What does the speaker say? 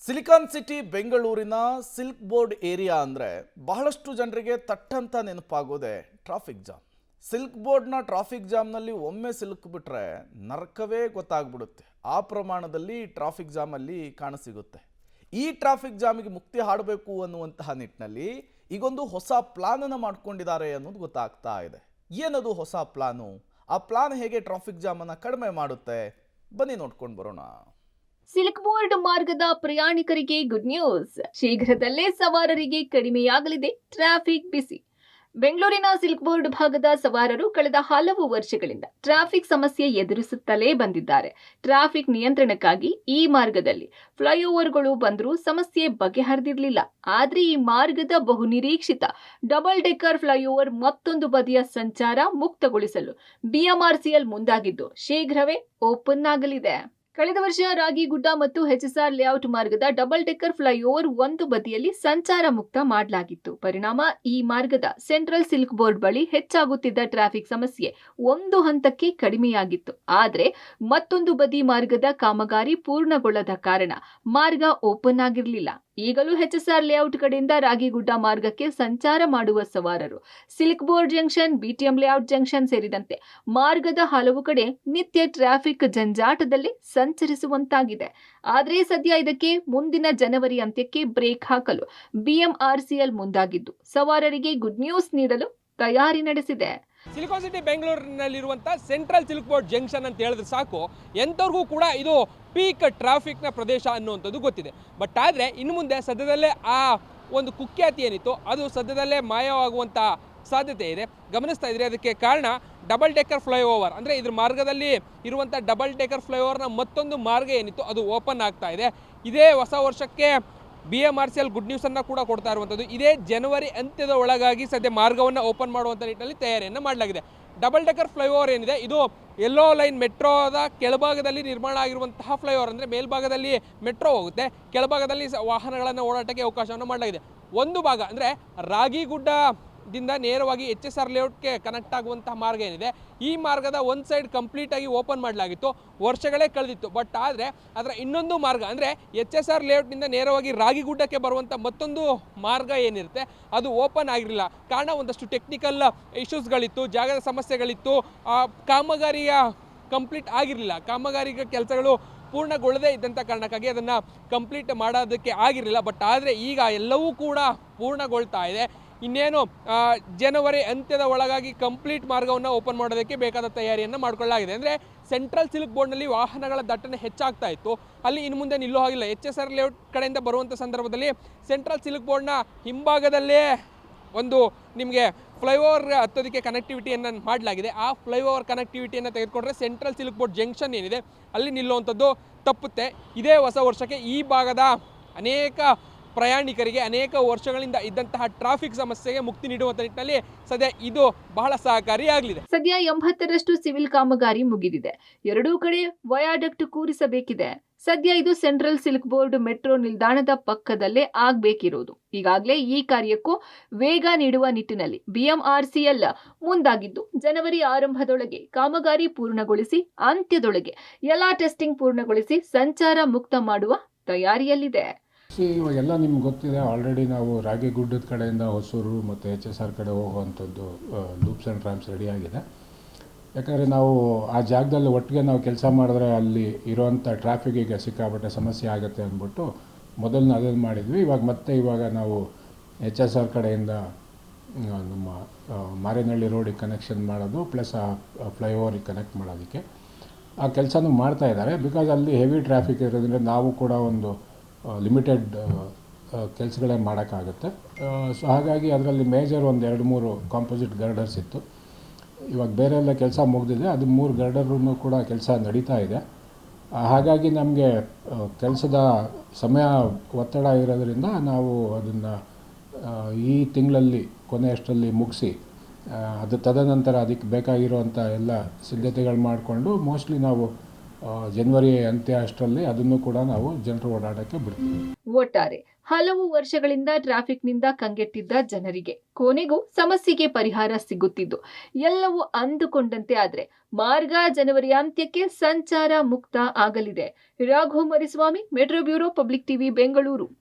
Silicon city ಬೆಂಗಳೂರಿನ silk board area ಅಂದರೆ ಬಹಳಷ್ಟು ಜನರಿಗೆ ತಟ್ಟಂತ ನೆನಪಾಗೋದೆ ಟ್ರಾಫಿಕ್ ಜಾಮ್. ಸಿಲ್ಕ್ ಬೋರ್ಡ್ನ ಟ್ರಾಫಿಕ್ ಜಾಮ್ನಲ್ಲಿ ಒಮ್ಮೆ ಸಿಲುಕಿಬಿಟ್ರೆ ನರಕವೇ ಗೊತ್ತಾಗ್ಬಿಡುತ್ತೆ. ಆ ಪ್ರಮಾಣದಲ್ಲಿ ಟ್ರಾಫಿಕ್ ಜಾಮಲ್ಲಿ ಕಾಣಸಿಗುತ್ತೆ. ಈ ಟ್ರಾಫಿಕ್ ಜಾಮಿಗೆ ಮುಕ್ತಿ ಹಾಡಬೇಕು ಅನ್ನುವಂತಹ ನಿಟ್ಟಿನಲ್ಲಿ ಈಗೊಂದು ಹೊಸ ಪ್ಲಾನನ್ನು ಮಾಡ್ಕೊಂಡಿದ್ದಾರೆ ಅನ್ನೋದು ಗೊತ್ತಾಗ್ತಾ ಇದೆ. ಏನದು ಹೊಸ ಪ್ಲಾನು? ಆ ಪ್ಲಾನ್ ಹೇಗೆ ಟ್ರಾಫಿಕ್ ಜಾಮನ್ನು ಕಡಿಮೆ ಮಾಡುತ್ತೆ? ಬನ್ನಿ ನೋಡ್ಕೊಂಡು ಬರೋಣ. ಸಿಲ್ಕ್ ಬೋರ್ಡ್ ಮಾರ್ಗದ ಪ್ರಯಾಣಿಕರಿಗೆ ಗುಡ್ ನ್ಯೂಸ್. ಶೀಘ್ರದಲ್ಲೇ ಸವಾರರಿಗೆ ಕಡಿಮೆಯಾಗಲಿದೆ ಟ್ರಾಫಿಕ್ ಬಿಸಿ. ಬೆಂಗಳೂರಿನ ಸಿಲ್ಕ್ ಬೋರ್ಡ್ ಭಾಗದ ಸವಾರರು ಕಳೆದ ಹಲವು ವರ್ಷಗಳಿಂದ ಟ್ರಾಫಿಕ್ ಸಮಸ್ಯೆ ಎದುರಿಸುತ್ತಲೇ ಬಂದಿದ್ದಾರೆ. ಟ್ರಾಫಿಕ್ ನಿಯಂತ್ರಣಕ್ಕಾಗಿ ಈ ಮಾರ್ಗದಲ್ಲಿ ಫ್ಲೈಓವರ್ಗಳು ಬಂದರೂ ಸಮಸ್ಯೆ ಬಗೆಹರಿದಿರಲಿಲ್ಲ. ಆದ್ರೆ ಈ ಮಾರ್ಗದ ಬಹುನಿರೀಕ್ಷಿತ ಡಬಲ್ ಡೆಕ್ಕರ್ ಫ್ಲೈಓವರ್ ಮತ್ತೊಂದು ಬದಿಯ ಸಂಚಾರ ಮುಕ್ತಗೊಳಿಸಲು ಬಿಎಂಆರ್ಸಿಎಲ್ ಮುಂದಾಗಿದ್ದು ಶೀಘ್ರವೇ ಓಪನ್ ಆಗಲಿದೆ. ಕಳೆದ ವರ್ಷ ರಾಗಿಗುಡ್ಡ ಮತ್ತು ಎಚ್ಎಸ್ಆರ್ ಲೇಔಟ್ ಮಾರ್ಗದ ಡಬಲ್ ಡೆಕ್ಕರ್ ಫ್ಲೈಓವರ್ ಒಂದು ಬದಿಯಲ್ಲಿ ಸಂಚಾರ ಮುಕ್ತ ಮಾಡಲಾಗಿತ್ತು. ಪರಿಣಾಮ ಈ ಮಾರ್ಗದ ಸೆಂಟ್ರಲ್ ಸಿಲ್ಕ್ ಬೋರ್ಡ್ ಬಳಿ ಹೆಚ್ಚಾಗುತ್ತಿದ್ದ ಟ್ರಾಫಿಕ್ ಸಮಸ್ಯೆ ಒಂದು ಹಂತಕ್ಕೆ ಕಡಿಮೆಯಾಗಿತ್ತು. ಆದರೆ ಮತ್ತೊಂದು ಬದಿ ಮಾರ್ಗದ ಕಾಮಗಾರಿ ಪೂರ್ಣಗೊಳ್ಳದ ಕಾರಣ ಮಾರ್ಗ ಓಪನ್ ಆಗಿರಲಿಲ್ಲ. ಈಗಲೂ ಎಚ್ಎಸ್ಆರ್ ಲೇಔಟ್ ಕಡೆಯಿಂದ ರಾಗಿಗುಡ್ಡ ಮಾರ್ಗಕ್ಕೆ ಸಂಚಾರ ಮಾಡುವ ಸವಾರರು silk board junction, BTM layout junction ಸೇರಿದಂತೆ ಮಾರ್ಗದ ಹಲವು ಕಡೆ ನಿತ್ಯ ಟ್ರಾಫಿಕ್ ಜಂಜಾಟದಲ್ಲಿ ಸಂಚರಿಸುವಂತಾಗಿದೆ. ಆದರೆ ಸದ್ಯ ಇದಕ್ಕೆ ಮುಂದಿನ ಜನವರಿ ಅಂತ್ಯಕ್ಕೆ ಬ್ರೇಕ್ ಹಾಕಲು ಬಿಎಂಆರ್ಸಿಎಲ್ ಮುಂದಾಗಿದ್ದು ಸವಾರರಿಗೆ ಗುಡ್ ನ್ಯೂಸ್ ನೀಡಲು ತಯಾರಿ ನಡೆಸಿದೆ. ಸಿಲಿಕಾನ್ ಸಿಟಿ ಬೆಂಗಳೂರಿನಲ್ಲಿರುವಂಥ ಸೆಂಟ್ರಲ್ ಸಿಲ್ಕ್ ಬೋರ್ಡ್ ಜಂಕ್ಷನ್ ಅಂತ ಹೇಳಿದ್ರೆ ಸಾಕು, ಎಂಥವ್ರಿಗೂ ಕೂಡ ಇದು ಪೀಕ್ ಟ್ರಾಫಿಕ್ನ ಪ್ರದೇಶ ಅನ್ನುವಂಥದ್ದು ಗೊತ್ತಿದೆ. ಬಟ್ ಆದರೆ ಇನ್ನು ಮುಂದೆ ಸದ್ಯದಲ್ಲೇ ಆ ಒಂದು ಕುಖ್ಯಾತಿ ಏನಿತ್ತು ಅದು ಸದ್ಯದಲ್ಲೇ ಮಾಯವಾಗುವಂಥ ಸಾಧ್ಯತೆ ಇದೆ. ಗಮನಿಸ್ತಾ ಇದ್ರೆ ಅದಕ್ಕೆ ಕಾರಣ ಡಬಲ್ ಡೆಕ್ಕರ್ ಫ್ಲೈಓವರ್. ಅಂದರೆ ಇದ್ರ ಮಾರ್ಗದಲ್ಲಿ ಇರುವಂಥ ಡಬಲ್ ಡೆಕ್ಕರ್ ಫ್ಲೈಓವರ್ನ ಮತ್ತೊಂದು ಮಾರ್ಗ ಏನಿತ್ತು ಅದು ಓಪನ್ ಆಗ್ತಾ ಇದೆ. ಇದೇ ಹೊಸ ವರ್ಷಕ್ಕೆ ಬಿಎಂಆರ್ಸಿಎಲ್ ಗುಡ್ ನ್ಯೂಸನ್ನು ಕೂಡ ಕೊಡ್ತಾ ಇರುವಂಥದ್ದು. ಇದೇ ಜನವರಿ ಅಂತ್ಯದ ಒಳಗಾಗಿ ಸದ್ಯ ಮಾರ್ಗವನ್ನು ಓಪನ್ ಮಾಡುವಂಥ ನಿಟ್ಟಿನಲ್ಲಿ ತಯಾರಿಯನ್ನು ಮಾಡಲಾಗಿದೆ. ಡಬಲ್ ಡೆಕ್ಕರ್ ಫ್ಲೈಓವರ್ ಏನಿದೆ ಇದು ಯೆಲ್ಲೋ ಲೈನ್ ಮೆಟ್ರೋದ ಕೆಳಭಾಗದಲ್ಲಿ ನಿರ್ಮಾಣ ಆಗಿರುವಂತಹ ಫ್ಲೈಓವರ್. ಅಂದರೆ ಮೇಲ್ಭಾಗದಲ್ಲಿ ಮೆಟ್ರೋ ಹೋಗುತ್ತೆ, ಕೆಳಭಾಗದಲ್ಲಿ ವಾಹನಗಳನ್ನು ಓಡಾಟಕ್ಕೆ ಅವಕಾಶವನ್ನು ಮಾಡಲಾಗಿದೆ. ಒಂದು ಭಾಗ ಅಂದರೆ ರಾಗಿಗುಡ್ಡದಿಂದ ನೇರವಾಗಿ ಎಚ್ಎಸ್ಆರ್ ಲೇಔಟ್ಗೆ ಕನೆಕ್ಟ್ ಆಗುವಂತಹ ಮಾರ್ಗ ಏನಿದೆ ಈ ಮಾರ್ಗದ ಒಂದು ಸೈಡ್ ಕಂಪ್ಲೀಟಾಗಿ ಓಪನ್ ಮಾಡಲಾಗಿತ್ತು, ವರ್ಷಗಳೇ ಕಳೆದಿತ್ತು. ಬಟ್ ಆದರೆ ಅದರ ಇನ್ನೊಂದು ಮಾರ್ಗ ಅಂದರೆ ಎಚ್ಎಸ್ಆರ್ ಲೇಔಟ್ನಿಂದ ನೇರವಾಗಿ ರಾಗಿಗುಡ್ಡಕ್ಕೆ ಬರುವಂಥ ಮತ್ತೊಂದು ಮಾರ್ಗ ಏನಿರುತ್ತೆ ಅದು ಓಪನ್ ಆಗಿರಲಿಲ್ಲ. ಕಾರಣ ಒಂದಷ್ಟು ಟೆಕ್ನಿಕಲ್ ಇಶ್ಯೂಸ್ಗಳಿತ್ತು, ಜಾಗದ ಸಮಸ್ಯೆಗಳಿತ್ತು, ಕಾಮಗಾರಿಯ ಕಂಪ್ಲೀಟ್ ಆಗಿರಲಿಲ್ಲ. ಕಾಮಗಾರಿಯ ಕೆಲಸಗಳು ಪೂರ್ಣಗೊಳ್ಳದೇ ಇದ್ದಂಥ ಕಾರಣಕ್ಕಾಗಿ ಅದನ್ನು ಕಂಪ್ಲೀಟ್ ಮಾಡೋದಕ್ಕೆ ಆಗಿರಲಿಲ್ಲ. ಬಟ್ ಆದರೆ ಈಗ ಎಲ್ಲವೂ ಕೂಡ ಪೂರ್ಣಗೊಳ್ತಾ ಇದೆ. ಇನ್ನೇನು ಜನವರಿ ಅಂತ್ಯದ ಒಳಗಾಗಿ ಕಂಪ್ಲೀಟ್ ಮಾರ್ಗವನ್ನು ಓಪನ್ ಮಾಡೋದಕ್ಕೆ ಬೇಕಾದ ತಯಾರಿಯನ್ನು ಮಾಡಿಕೊಳ್ಳಲಾಗಿದೆ. ಅಂದರೆ ಸೆಂಟ್ರಲ್ ಸಿಲ್ಕ್ ಬೋರ್ಡ್ನಲ್ಲಿ ವಾಹನಗಳ ದಟ್ಟಣೆ ಹೆಚ್ಚಾಗ್ತಾ ಇತ್ತು, ಅಲ್ಲಿ ಇನ್ನು ಮುಂದೆ ನಿಲ್ಲೋ ಹಾಗಿಲ್ಲ. ಎಚ್ಎಸ್ಆರ್ ಲೇಔಟ್ ಕಡೆಯಿಂದ ಬರುವಂಥ ಸಂದರ್ಭದಲ್ಲಿ ಸೆಂಟ್ರಲ್ ಸಿಲ್ಕ್ ಬೋರ್ಡ್ನ ಹಿಂಭಾಗದಲ್ಲೇ ಒಂದು ನಿಮಗೆ ಫ್ಲೈಓವರ್ ಹತ್ತೋದಕ್ಕೆ ಕನೆಕ್ಟಿವಿಟಿಯನ್ನು ಮಾಡಲಾಗಿದೆ. ಆ ಫ್ಲೈಓವರ್ ಕನೆಕ್ಟಿವಿಟಿಯನ್ನು ತೆಗೆದುಕೊಂಡ್ರೆ ಸೆಂಟ್ರಲ್ ಸಿಲ್ಕ್ ಬೋರ್ಡ್ ಜಂಕ್ಷನ್ ಏನಿದೆ ಅಲ್ಲಿ ನಿಲ್ಲುವಂಥದ್ದು ತಪ್ಪುತ್ತೆ. ಇದೇ ಹೊಸ ವರ್ಷಕ್ಕೆ ಈ ಭಾಗದ ಅನೇಕ ಪ್ರಯಾಣಿಕರಿಗೆ ಅನೇಕ ವರ್ಷಗಳಿಂದ ಇದ್ದಂತಹ ಟ್ರಾಫಿಕ್ ಸಮಸ್ಯೆಗೆ ಮುಕ್ತಿ ನೀಡುವಂತ ನಿಟ್ಟಿನಲ್ಲಿ ಸದ್ಯ ಇದು ಬಹಳ ಸಹಕಾರಿಯಾಗಲಿದೆ. ಸದ್ಯ 80ರಷ್ಟು ಸಿವಿಲ್ ಕಾಮಗಾರಿ ಮುಗಿದಿದೆ. ಎರಡೂ ಕಡೆ ವಯಾಡಕ್ಟ್ ಕೂರಿಸಬೇಕಿದೆ. ಸದ್ಯ ಇದು ಸೆಂಟ್ರಲ್ ಸಿಲ್ಕ್ ಬೋರ್ಡ್ ಮೆಟ್ರೋ ನಿಲ್ದಾಣದ ಪಕ್ಕದಲ್ಲೇ ಆಗ್ಬೇಕಿರೋದು. ಈಗಾಗಲೇ ಈ ಕಾರ್ಯಕ್ಕೂ ವೇಗ ನೀಡುವ ನಿಟ್ಟಿನಲ್ಲಿ ಬಿಎಂಆರ್ಸಿಎಲ್ ಮುಂದಾಗಿದ್ದು ಜನವರಿ ಆರಂಭದೊಳಗೆ ಕಾಮಗಾರಿ ಪೂರ್ಣಗೊಳಿಸಿ ಅಂತ್ಯದೊಳಗೆ ಎಲ್ಲಾ ಟೆಸ್ಟಿಂಗ್ ಪೂರ್ಣಗೊಳಿಸಿ ಸಂಚಾರ ಮುಕ್ತ ಮಾಡುವ ತಯಾರಿಯಲ್ಲಿದೆ. ಇವಾಗೆಲ್ಲ ನಿಮ್ಗೆ ಗೊತ್ತಿದೆ, ಆಲ್ರೆಡಿ ನಾವು ರಾಗಿಗುಡ್ಡದ ಕಡೆಯಿಂದ ಹೊಸೂರು ಮತ್ತು ಎಚ್ಎಸ್ಆರ್ ಕಡೆ ಹೋಗುವಂಥದ್ದು ಲೂಪ್ಸ್ ಆ್ಯಂಡ್ ಟ್ರಾಮ್ಸ್ ರೆಡಿಯಾಗಿದೆ. ಯಾಕಂದರೆ ನಾವು ಆ ಜಾಗದಲ್ಲಿ ಒಟ್ಟಿಗೆ ನಾವು ಕೆಲಸ ಮಾಡಿದ್ರೆ ಅಲ್ಲಿ ಇರೋವಂಥ ಟ್ರಾಫಿಕ್ಕಿಗೆ ಸಿಕ್ಕಾಪಟ್ಟೆ ಸಮಸ್ಯೆ ಆಗುತ್ತೆ ಅಂದ್ಬಿಟ್ಟು ಮೊದಲು ಅದನ್ನು ಮಾಡಿದ್ವಿ. ಇವಾಗ ನಾವು ಎಚ್ಎಸ್ಆರ್ ಕಡೆಯಿಂದ ನಮ್ಮ ಮಾರೇನಹಳ್ಳಿ ರೋಡಿಗೆ ಕನೆಕ್ಷನ್ ಮಾಡೋದು ಪ್ಲಸ್ ಆ ಫ್ಲೈಓವರಿಗೆ ಕನೆಕ್ಟ್ ಮಾಡೋದಕ್ಕೆ ಆ ಕೆಲಸನೂ ಮಾಡ್ತಾಯಿದ್ದಾರೆ. ಬಿಕಾಸ್ ಅಲ್ಲಿ ಹೆವಿ ಟ್ರಾಫಿಕ್ ಇರೋದ್ರಿಂದ ನಾವು ಕೂಡ ಒಂದು ಲಿಮಿಟೆಡ್ ಕೆಲಸಗಳೇ ಮಾಡೋಕ್ಕಾಗುತ್ತೆ. ಸೊ ಹಾಗಾಗಿ ಅದರಲ್ಲಿ ಮೇಜರ್ ಒಂದು 2-3 ಕಾಂಪೋಸಿಟ್ ಗರ್ಡರ್ಸ್ ಇತ್ತು. ಇವಾಗ ಬೇರೆ ಎಲ್ಲ ಕೆಲಸ ಮುಗಿದಿದೆ, ಅದು 3 ಗರ್ಡರ್ನು ಕೂಡ ಕೆಲಸ ನಡೀತಾ ಇದೆ. ಹಾಗಾಗಿ ನಮಗೆ ಕೆಲಸದ ಸಮಯ ಒತ್ತಡ ಇರೋದ್ರಿಂದ ನಾವು ಅದನ್ನು ಈ ತಿಂಗಳಲ್ಲಿ ಕೊನೆಯಷ್ಟರಲ್ಲಿ ಮುಗಿಸಿ ಅದು ತದನಂತರ ಅದಕ್ಕೆ ಬೇಕಾಗಿರುವಂಥ ಎಲ್ಲ ಸಿದ್ಧತೆಗಳು ಮಾಡಿಕೊಂಡು ಮೋಸ್ಟ್ಲಿ ನಾವು ಜನವರಿ ಅಂತ್ಯ ಅಷ್ಟರಲ್ಲಿ ಅದನ್ನು ಕೂಡ ನಾವು ಜನರು ಓಡಾಡೋಕ್ಕೆ ಬಿಡ್ತೀವಿ. ಒಟ್ಟಾರೆ ಹಲವು ವರ್ಷಗಳಿಂದ ಟ್ರಾಫಿಕ್ನಿಂದ ಕಂಗೆಟ್ಟಿದ್ದ ಜನರಿಗೆ ಕೊನೆಗೂ ಸಮಸ್ಯೆಗೆ ಪರಿಹಾರ ಸಿಗುತ್ತಿದ್ದು ಎಲ್ಲವೂ ಅಂದುಕೊಂಡಂತೆ ಆದ್ರೆ ಮಾರ್ಗ ಜನವರಿ ಅಂತ್ಯಕ್ಕೆ ಸಂಚಾರ ಮುಕ್ತ ಆಗಲಿದೆ. Raghu Mariswamy, metro bureau, public TV, Bengaluru.